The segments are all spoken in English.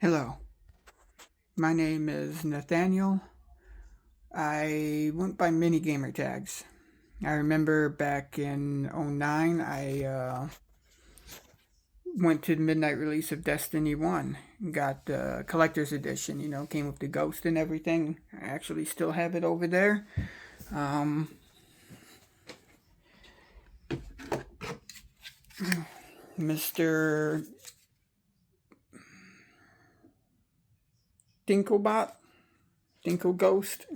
Hello, my name is Nathaniel. I went by mini gamer tags. I remember back in '09, I went to the midnight release of Destiny 1. Got the collector's edition, came with the ghost and everything. I actually still have it over there. Um, Mr. Dinklebot, Dinkle Ghost,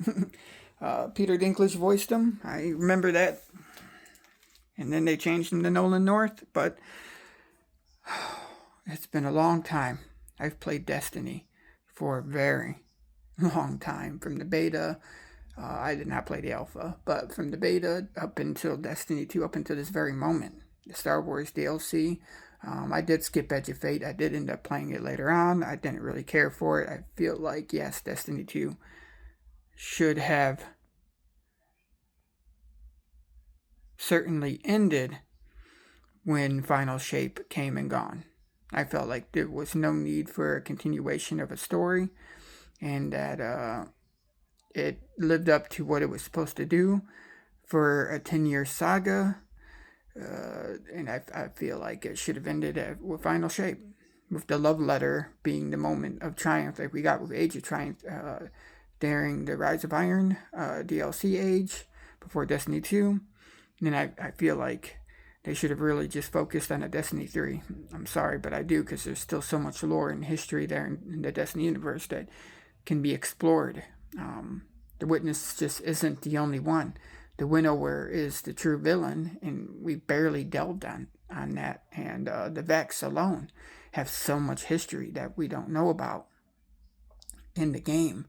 Peter Dinklage voiced him. I remember that. And then they changed him to Nolan North, but it's been a long time. I've played Destiny for a very long time. From the beta, I did not play the alpha, but from the beta up until Destiny 2, up until this very moment, the Star Wars DLC, I did skip Edge of Fate. I did end up playing it later on. I didn't really care for it. I feel like, yes, Destiny 2 should have certainly ended when Final Shape came and gone. I felt like there was no need for a continuation of a story, and that it lived up to what it was supposed to do for a 10-year saga. And I feel like it should have ended with Final Shape, with the love letter being the moment of triumph, like we got with Age of Triumph during the Rise of Iron DLC age before Destiny 2. And I feel like they should have really just focused on a Destiny 3. I'm sorry, but I do, because there's still so much lore and history there in the Destiny universe that can be explored. The Witness just isn't the only one. The Winnower is the true villain, and we barely delved on that. And the Vex alone have so much history that we don't know about in the game.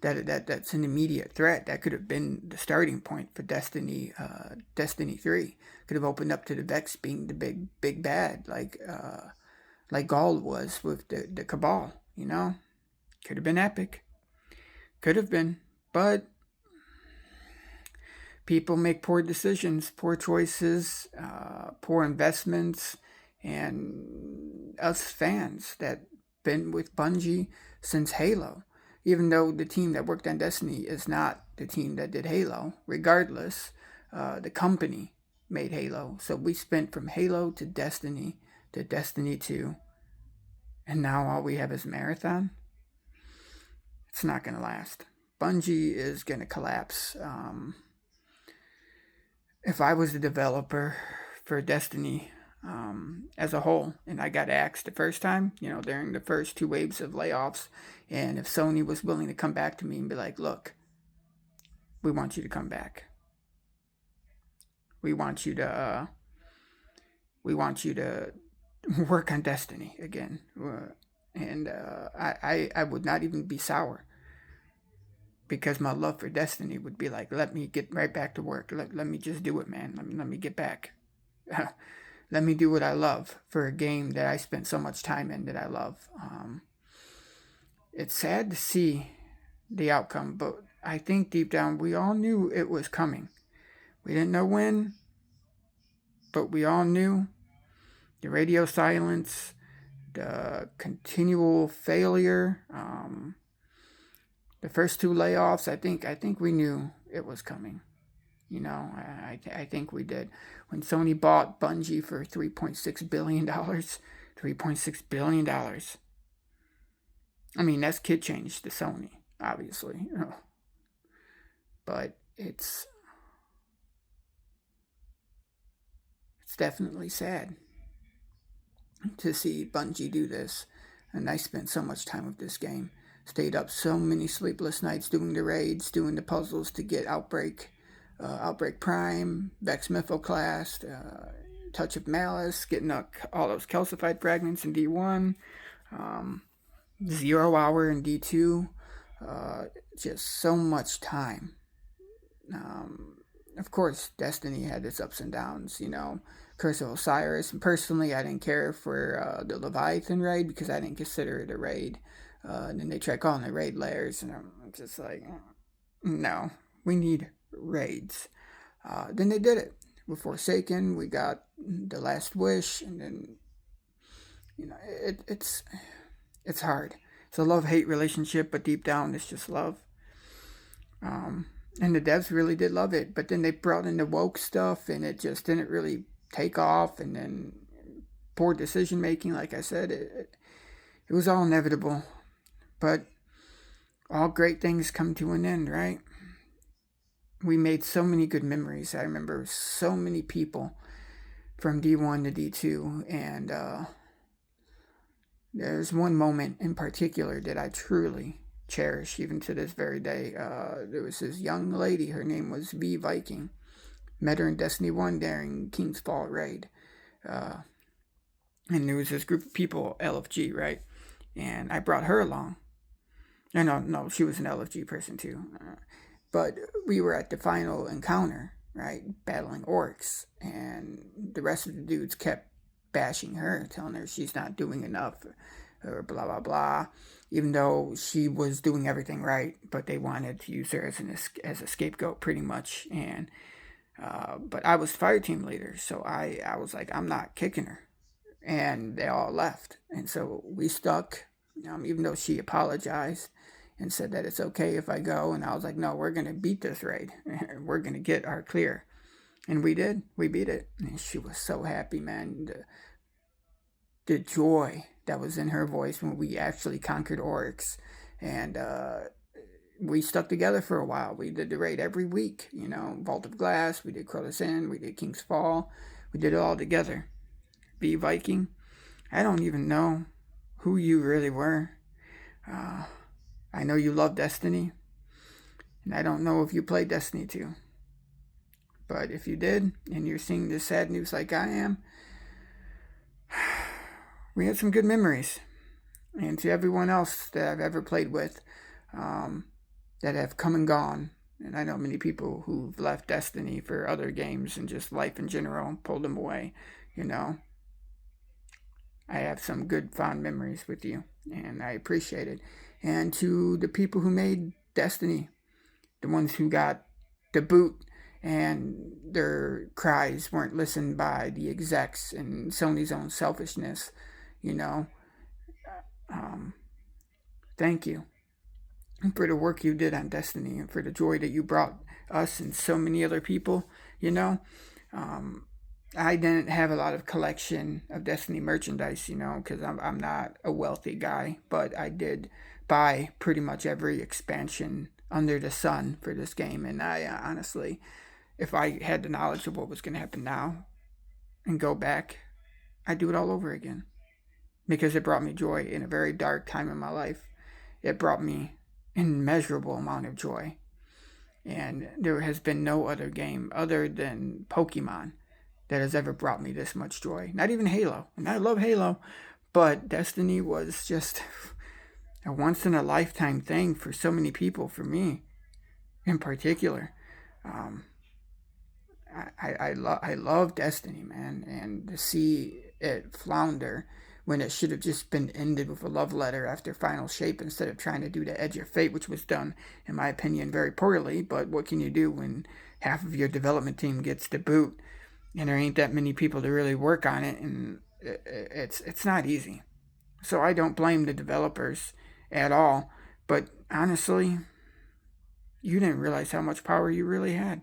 That's an immediate threat. That could have been the starting point for Destiny 3. Could have opened up to the Vex being the big bad, like Gaul was with the Cabal. Could have been epic. Could have been, but people make poor decisions, poor choices, poor investments, and us fans that been with Bungie since Halo, even though the team that worked on Destiny is not the team that did Halo. Regardless, the company made Halo, so we spent from Halo to Destiny 2, and now all we have is Marathon. It's not going to last. Bungie is going to collapse. If I was the developer for Destiny as a whole, and I got axed the first time, during the first two waves of layoffs, and if Sony was willing to come back to me and be like, look, we want you to come back. We want you to work on Destiny again. And I would not even be sour, because my love for Destiny would be like, let me get right back to work. Let me just do it, man. Let me get back. Let me do what I love for a game that I spent so much time in that I love. It's sad to see the outcome, but I think deep down we all knew it was coming. We didn't know when, but we all knew. The radio silence, the continual failure, the first two layoffs. I think we knew it was coming. I think we did. When Sony bought Bungie for $3.6 billion, $3.6 billion. I mean, that's kid change to Sony, obviously. But it's definitely sad to see Bungie do this. And I spent so much time with this game. Stayed up so many sleepless nights doing the raids, doing the puzzles to get Outbreak Prime, Vex Mythoclast, Touch of Malice, getting all those calcified fragments in D1, 0 Hour in D2. Just so much time. Of course, Destiny had its ups and downs, Curse of Osiris. And personally, I didn't care for the Leviathan raid because I didn't consider it a raid. And then they tried calling it raid layers, and I'm just like, no, we need raids. Then they did it. With Forsaken, we got The Last Wish, and then, it's hard. It's a love-hate relationship, but deep down, it's just love. And the devs really did love it, but then they brought in the woke stuff, and it just didn't really take off. And then poor decision making, like I said, it was all inevitable. But all great things come to an end, right? We made so many good memories. I remember so many people from D1 to D2, and there's one moment in particular that I truly cherish even to this very day. There was this young lady, her name was V Viking. Met her in Destiny 1 during King's Fall raid. And there was this group of people, LFG, right? And I brought her along. No, she was an LFG person too. But we were at the final encounter, right? Battling orcs. And the rest of the dudes kept bashing her, telling her she's not doing enough, or blah, blah, blah. Even though she was doing everything right, but they wanted to use her as a scapegoat pretty much. And but I was fire team leader, so I was like, I'm not kicking her. And they all left. And so we stuck, even though she apologized and said that it's okay if I go. And I was like, no, we're going to beat this raid. We're going to get our clear. And we did. We beat it. And she was so happy, man. The joy that was in her voice when we actually conquered orcs. And we stuck together for a while. We did the raid every week, Vault of Glass, we did Crowless End, we did King's Fall. We did it all together. V Viking, I don't even know who you really were. I know you love Destiny, and I don't know if you play Destiny 2. But if you did, and you're seeing this sad news like I am, we had some good memories. And to everyone else that I've ever played with, that have come and gone, and I know many people who've left Destiny for other games and just life in general, pulled them away, I have some good fond memories with you, and I appreciate it. And to the people who made Destiny, the ones who got the boot and their cries weren't listened by the execs and Sony's own selfishness, thank you for the work you did on Destiny and for the joy that you brought us and so many other people, I didn't have a lot of collection of Destiny merchandise, because I'm not a wealthy guy, but I did buy pretty much every expansion under the sun for this game. And I honestly, if I had the knowledge of what was going to happen now and go back, I'd do it all over again, because it brought me joy in a very dark time in my life. It brought me an immeasurable amount of joy. And there has been no other game other than Pokemon that has ever brought me this much joy. Not even Halo. And I love Halo, but Destiny was just a once-in-a-lifetime thing for so many people, for me in particular. I love Destiny, man, and to see it flounder when it should have just been ended with a love letter after Final Shape instead of trying to do the Edge of Fate, which was done, in my opinion, very poorly. But what can you do when half of your development team gets the boot and there ain't that many people to really work on it, and it's not easy. So I don't blame the developers at all. But honestly, you didn't realize how much power you really had.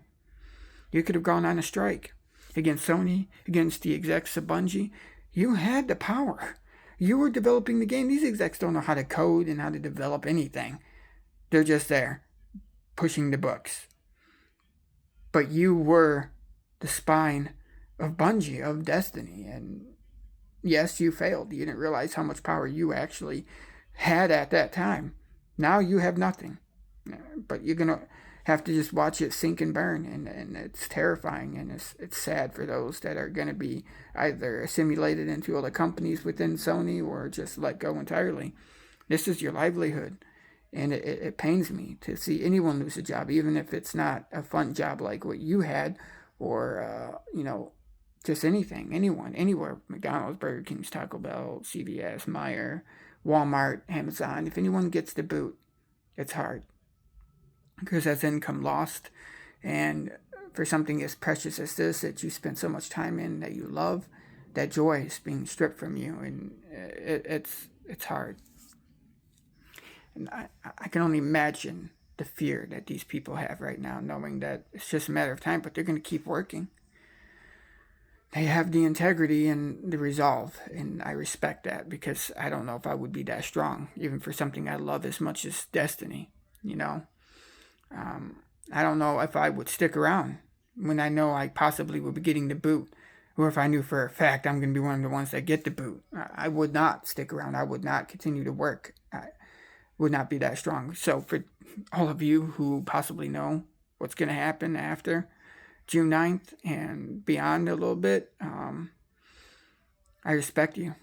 You could have gone on a strike against Sony, against the execs of Bungie. You had the power. You were developing the game. These execs don't know how to code and how to develop anything. They're just there, pushing the books. But you were the spine of Bungie, of Destiny. And yes, you failed. You didn't realize how much power you actually had at that time. Now you have nothing. But you're going to have to just watch it sink and burn, and it's terrifying, and it's sad for those that are going to be either assimilated into other companies within Sony or just let go entirely. This is your livelihood, and it pains me to see anyone lose a job, even if it's not a fun job like what you had, or just anything, anyone, anywhere, McDonald's, Burger King, Taco Bell, CVS, Meijer, Walmart, Amazon. If anyone gets the boot, it's hard, because that's income lost. And for something as precious as this that you spent so much time in, that you love, that joy is being stripped from you, and it's hard. And I can only imagine the fear that these people have right now, knowing that it's just a matter of time, but they're going to keep working. They have the integrity and the resolve, and I respect that, because I don't know if I would be that strong, even for something I love as much as Destiny, you know. I don't know if I would stick around when I know I possibly would be getting the boot, or if I knew for a fact I'm going to be one of the ones that get the boot. I would not stick around. I would not continue to work. I would not be that strong. So for all of you who possibly know what's going to happen after June 9th and beyond a little bit, I respect you.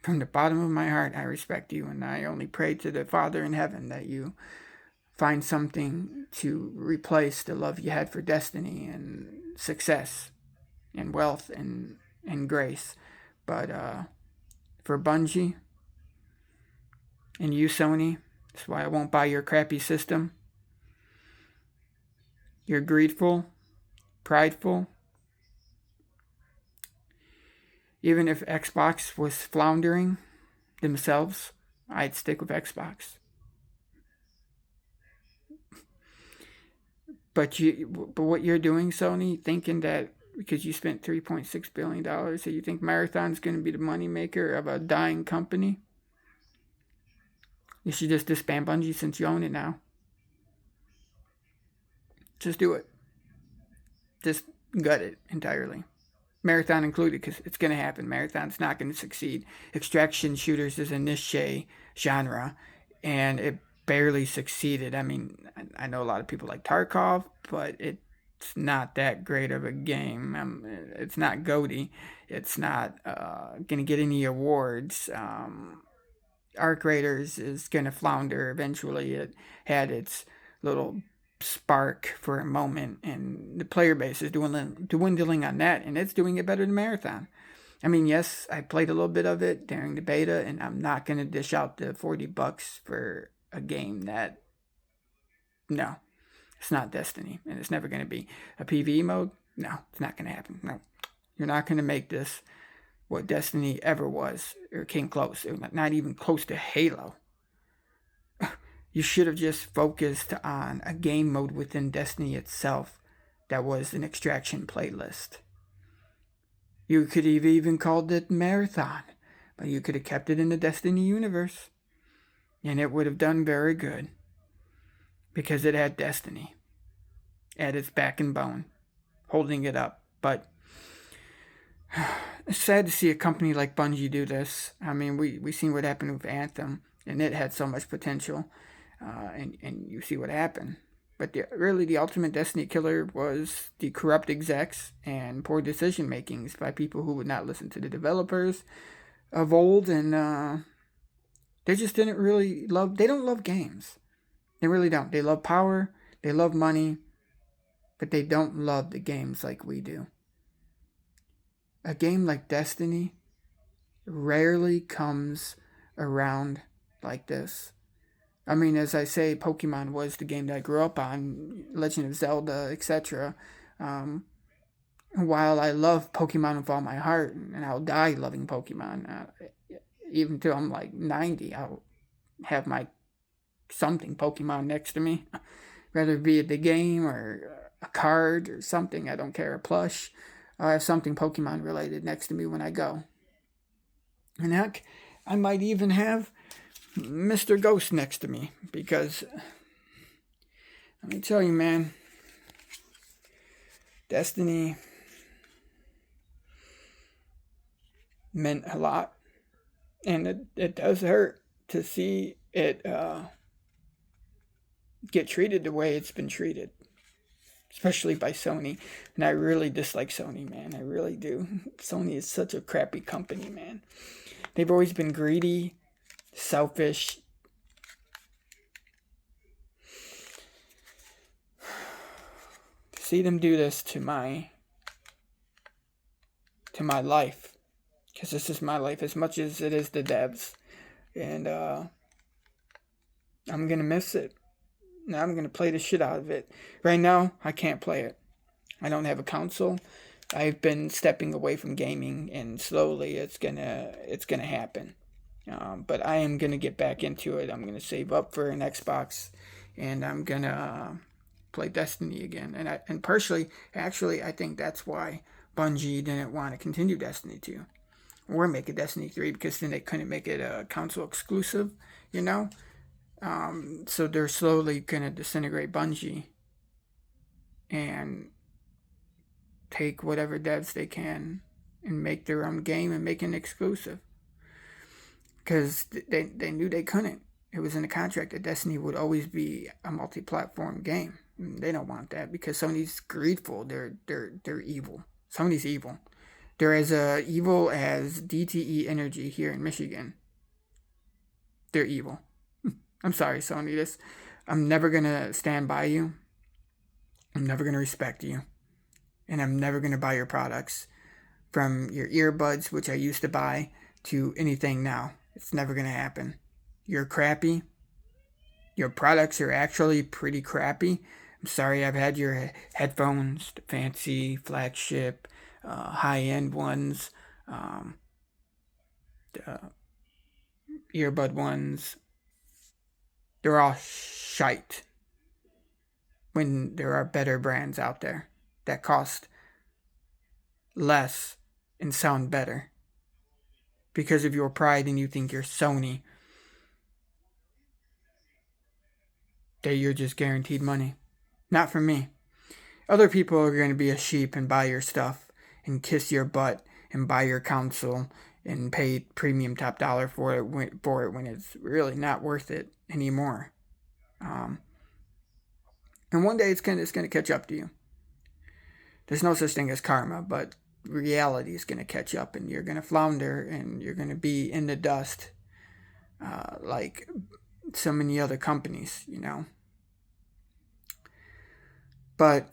From the bottom of my heart, I respect you, and I only pray to the Father in heaven that you find something to replace the love you had for Destiny and success and wealth and grace. But for Bungie and you, Sony, that's why I won't buy your crappy system. You're greedful, prideful. Even if Xbox was floundering themselves, I'd stick with Xbox. But what you're doing, Sony, thinking that because you spent $3.6 billion, so you think Marathon's going to be the moneymaker of a dying company? You should just disband Bungie since you own it now. Just do it. Just gut it entirely. Marathon included, because it's going to happen. Marathon's not going to succeed. Extraction shooters is a niche genre, and it barely succeeded. I mean, I know a lot of people like Tarkov, but it's not that great of a game. It's not GOTY. It's not going to get any awards. Arc Raiders is going to flounder eventually. It had its little spark for a moment, and the player base is dwindling on that, and it's doing it better than Marathon. I mean, yes, I played a little bit of it during the beta, and I'm not going to dish out the $40 for a game that, no, it's not Destiny, and it's never going to be. A PvE mode? No, it's not going to happen. No, you're not going to make this what Destiny ever was, or came close. It was not even close to Halo. You should have just focused on a game mode within Destiny itself that was an extraction playlist. You could have even called it Marathon, but you could have kept it in the Destiny universe, and it would have done very good, because it had Destiny at its back and bone, holding it up. But it's sad to see a company like Bungie do this. I mean, we seen what happened with Anthem, and it had so much potential, and you see what happened. But really, the ultimate Destiny killer was the corrupt execs and poor decision makings by people who would not listen to the developers of old, and they just didn't really love. They don't love games. They really don't. They love power. They love money, but they don't love the games like we do. A game like Destiny rarely comes around like this. I mean, as I say, Pokemon was the game that I grew up on, Legend of Zelda, etc. While I love Pokemon with all my heart, and I'll die loving Pokemon, even till I'm like 90, I'll have my something Pokemon next to me, whether it be the game or a card or something, I don't care, a plush. I have something Pokemon related next to me when I go. And heck, I might even have Mr. Ghost next to me, because let me tell you, man, Destiny meant a lot, and it does hurt to see it get treated the way it's been treated, especially by Sony. And I really dislike Sony, man. I really do. Sony is such a crappy company, man. They've always been greedy, selfish. To see them do this to my life, because this is my life as much as it is the devs, and I'm gonna miss it. Now I'm gonna play the shit out of it. Right now, I can't play it. I don't have a console. I've been stepping away from gaming, and slowly it's gonna happen. But I am going to get back into it. I'm going to save up for an Xbox, and I'm going to play Destiny again. And partially, actually, I think that's why Bungie didn't want to continue Destiny 2 or make a Destiny 3, because then they couldn't make it a console exclusive, you know? So they're slowly going to disintegrate Bungie and take whatever devs they can and make their own game and make an exclusive. Because they knew they couldn't. It was in the contract that Destiny would always be a multi-platform game. They don't want that because Sony's greedful. They're evil. Sony's evil. They're as evil as DTE Energy here in Michigan. They're evil. I'm sorry, Sony. I'm never gonna stand by you. I'm never gonna respect you, and I'm never gonna buy your products, from your earbuds, which I used to buy, to anything now. It's never gonna happen. You're crappy. Your products are actually pretty crappy. I'm sorry, I've had your headphones, the fancy flagship, high-end ones, the earbud ones. They're all shite when there are better brands out there that cost less and sound better. Because of your pride and you think you're Sony, that you're just guaranteed money. Not from me. Other people are going to be a sheep and buy your stuff and kiss your butt and buy your console and pay premium top dollar for it when it's really not worth it anymore. And one day it's going to catch up to you. There's no such thing as karma, but reality is going to catch up, and you're going to flounder, and you're going to be in the dust, like so many other companies, you know. But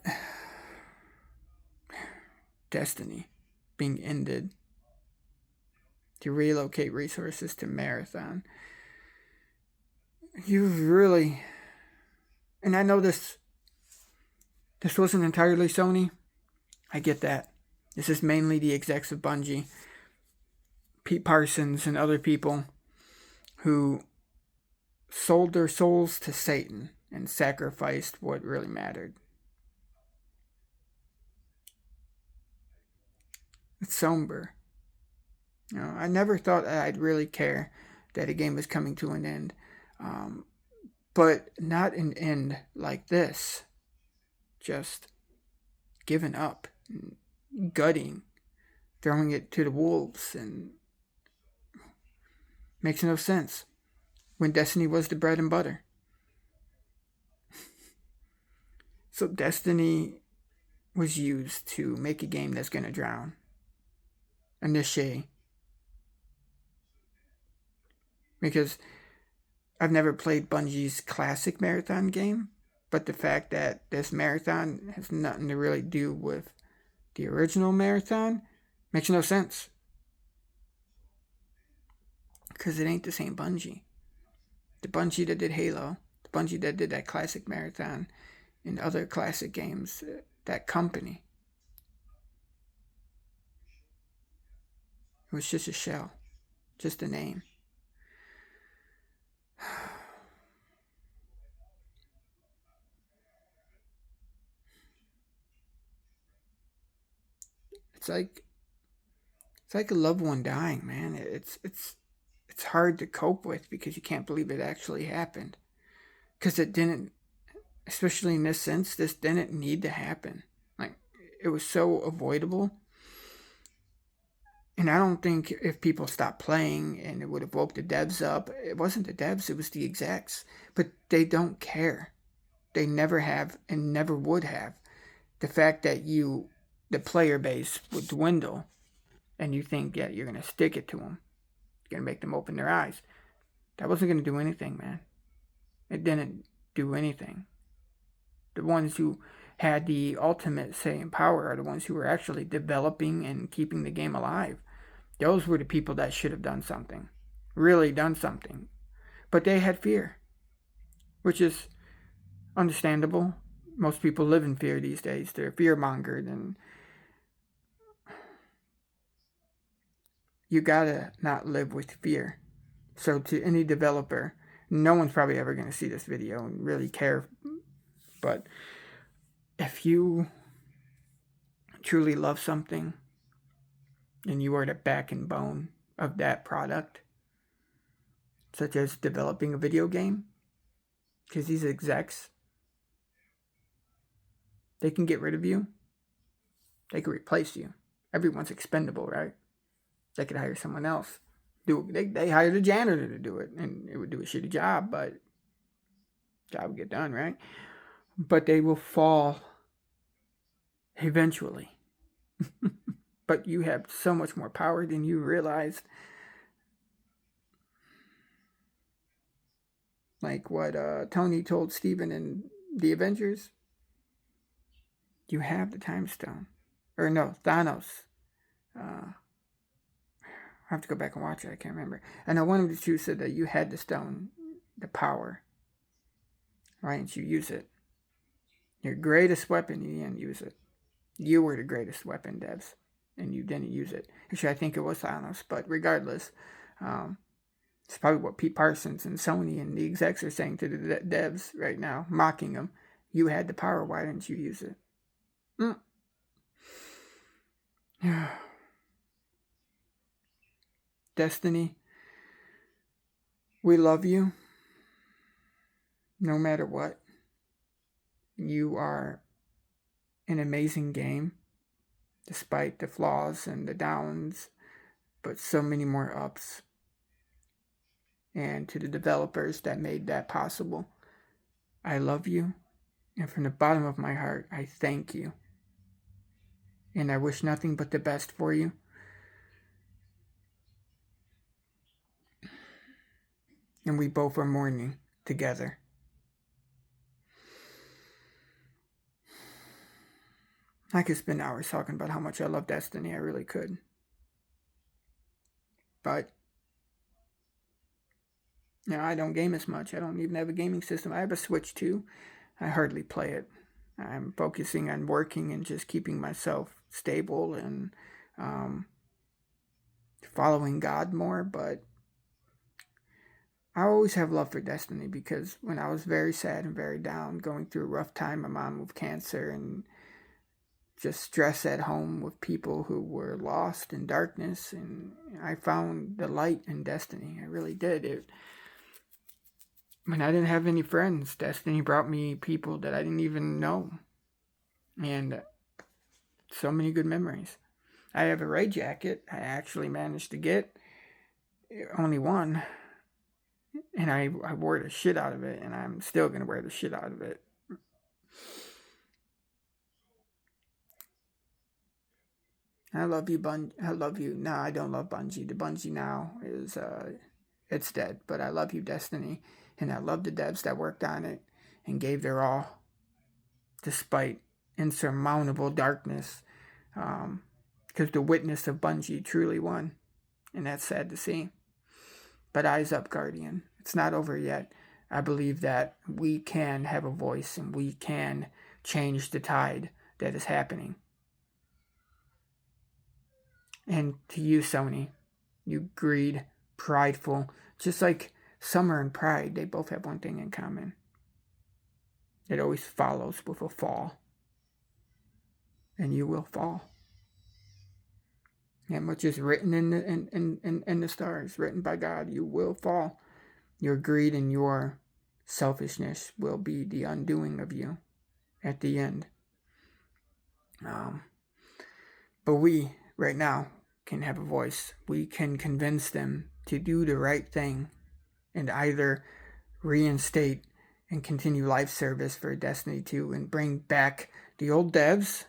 Destiny being ended, to relocate resources to Marathon. You really, and I know this wasn't entirely Sony. I get that. This is mainly the execs of Bungie, Pete Parsons and other people who sold their souls to Satan and sacrificed what really mattered. It's somber. You know, I never thought I'd really care that a game was coming to an end. But not an end like this. Just giving up, gutting, throwing it to the wolves, and makes no sense when Destiny was the bread and butter. So Destiny was used to make a game that's going to drown. A niche. Because I've never played Bungie's classic Marathon game, but the fact that this Marathon has nothing to really do with the original Marathon makes no sense. Because it ain't the same Bungie. The Bungie that did Halo, the Bungie that did that classic Marathon and other classic games, that company, it was just a shell, just a name. It's like a loved one dying, man. It's hard to cope with because you can't believe it actually happened. Because it didn't, especially in this sense, this didn't need to happen. Like, it was so avoidable. And I don't think if people stopped playing and it would have woke the devs up, it wasn't the devs, it was the execs. But they don't care. They never have and never would have. The fact that the player base would dwindle and you think, yeah, you're going to stick it to them. You're going to make them open their eyes. That wasn't going to do anything, man. It didn't do anything. The ones who had the ultimate say and power are the ones who were actually developing and keeping the game alive. Those were the people that should have done something. Really done something. But they had fear, which is understandable. Most people live in fear these days. They're fear-mongered, and you gotta not live with fear. So to any developer, no one's probably ever going to see this video and really care. But if you truly love something and you are the back and bone of that product, such as developing a video game, because these execs, they can get rid of you. They can replace you. Everyone's expendable, right? They could hire someone else. They hired a janitor to do it, and it would do a shitty job, but job would get done, right? But they will fall eventually. But you have so much more power than you realized. Like what Tony told Steven in The Avengers. You have the time stone. Or no, Thanos. I have to go back and watch it. I can't remember. I know one of the two said that you had the stone, the power. Right? And you use it. Your greatest weapon, you didn't use it. You were the greatest weapon, devs. And you didn't use it. Actually, I think it was Thanos. But regardless, it's probably what Pete Parsons and Sony and the execs are saying to the devs right now, mocking them. You had the power. Why didn't you use it? Destiny, we love you. No matter what. You are an amazing game, despite the flaws and the downs, but so many more ups. And to the developers that made that possible, I love you. And from the bottom of my heart, I thank you. And I wish nothing but the best for you. And we both are mourning together. I could spend hours talking about how much I love Destiny. I really could. But, I don't game as much. I don't even have a gaming system. I have a Switch too. I hardly play it. I'm focusing on working and just keeping myself stable and following God more. But I always have love for Destiny because when I was very sad and very down, going through a rough time, my mom with cancer and just stress at home with people who were lost in darkness, and I found the light in Destiny. I really did. When I didn't have any friends, Destiny brought me people that I didn't even know. And so many good memories. I have a raid jacket I actually managed to get. Only one. And I wore the shit out of it, and I'm still going to wear the shit out of it. I love you, I love you. No, I don't love Bungie. The Bungie now is, it's dead. But I love you, Destiny. And I love the devs that worked on it and gave their all, despite insurmountable darkness. Because the witness of Bungie truly won. And that's sad to see. But eyes up, Guardian. It's not over yet. I believe that we can have a voice and we can change the tide that is happening. And to you, Sony, you greed, prideful, just like Summer and Pride, they both have one thing in common. It always follows with a fall. And you will fall. And which is written in the stars, written by God, you will fall. Your greed and your selfishness will be the undoing of you at the end. But we, right now, can have a voice. We can convince them to do the right thing and either reinstate and continue live service for Destiny 2 and bring back the old devs,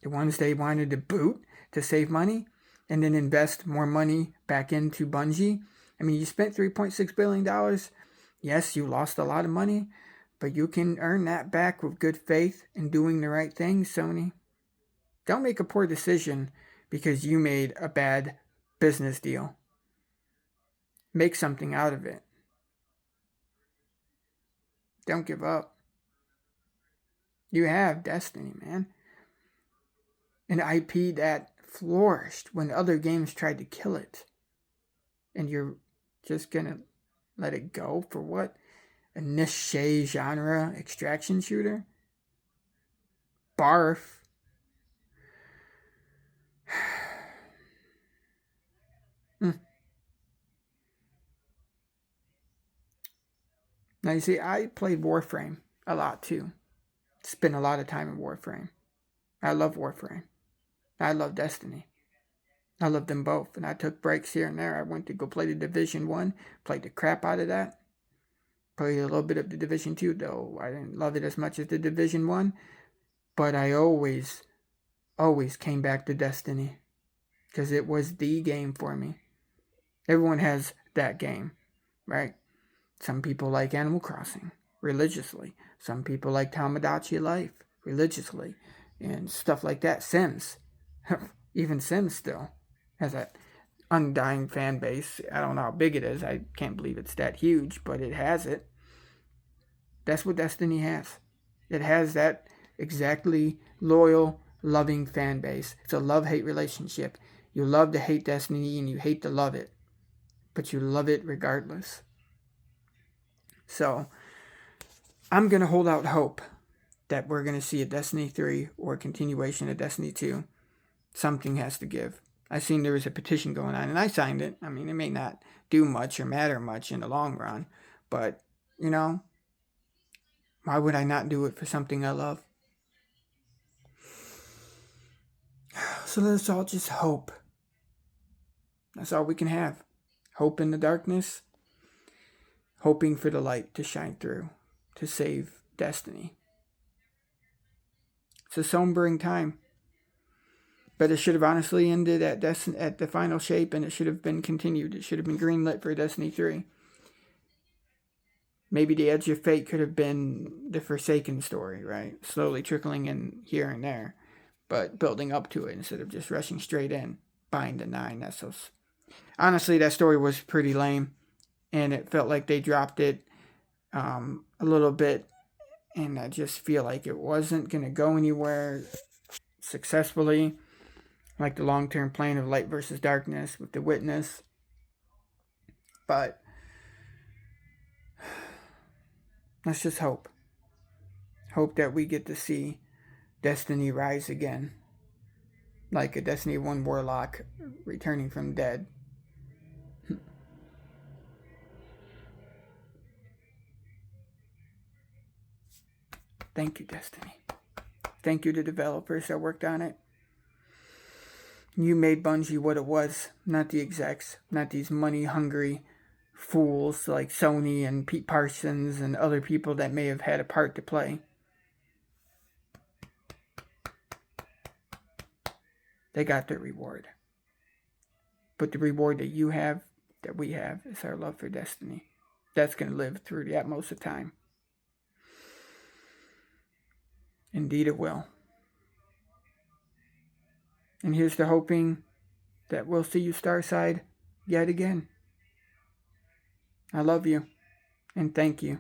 the ones they wanted to boot to save money, and then invest more money back into Bungie. I mean, you spent $3.6 billion. Yes, you lost a lot of money, but you can earn that back with good faith and doing the right thing, Sony. Don't make a poor decision because you made a bad business deal. Make something out of it. Don't give up. You have Destiny, man. An IP that flourished when other games tried to kill it. And you're just gonna Let it go for what? A niche genre extraction shooter? Barf. Now you see, I played Warframe a lot too. Spent a lot of time in Warframe. I love Warframe. I love Destiny. I love them both, and I took breaks here and there. I went to go play the Division 1, played the crap out of that. Played a little bit of the Division 2, though I didn't love it as much as the Division 1, but I always came back to Destiny because it was the game for me. Everyone has that game, right? Some people like Animal Crossing religiously. Some people like Tomodachi Life religiously and stuff like that. Sims. Even Sims still has that undying fan base. I don't know how big it is. I can't believe it's that huge, but it has it. That's what Destiny has. It has that exactly loyal, loving fan base. It's a love-hate relationship. You love to hate Destiny and you hate to love it, but you love it regardless. So I'm going to hold out hope that we're going to see a Destiny 3 or a continuation of Destiny 2. Something has to give. I seen there was a petition going on, and I signed it. I mean, it may not do much or matter much in the long run, but, you know, why would I not do it for something I love? So let's all just hope. That's all we can have. Hope in the darkness, hoping for the light to shine through, to save Destiny. It's a sombering time. But it should have honestly ended at the final shape, and it should have been continued. It should have been greenlit for Destiny 3. Maybe the Edge of Fate could have been the Forsaken story, right? Slowly trickling in here and there, but building up to it instead of just rushing straight in, buying the 9 Essos. Honestly, that story was pretty lame, and it felt like they dropped it a little bit, and I just feel like it wasn't going to go anywhere successfully. Like the long-term plan of Light versus Darkness with the Witness. But let's just hope. Hope that we get to see Destiny rise again. Like a Destiny 1 Warlock returning from dead. Thank you, Destiny. Thank you to developers that worked on it. You made Bungie what it was, not the execs, not these money-hungry fools like Sony and Pete Parsons and other people that may have had a part to play. They got their reward. But the reward that you have, that we have, is our love for Destiny. That's going to live through the utmost of time. Indeed it will. And here's to hoping that we'll see you Starside yet again. I love you, and thank you.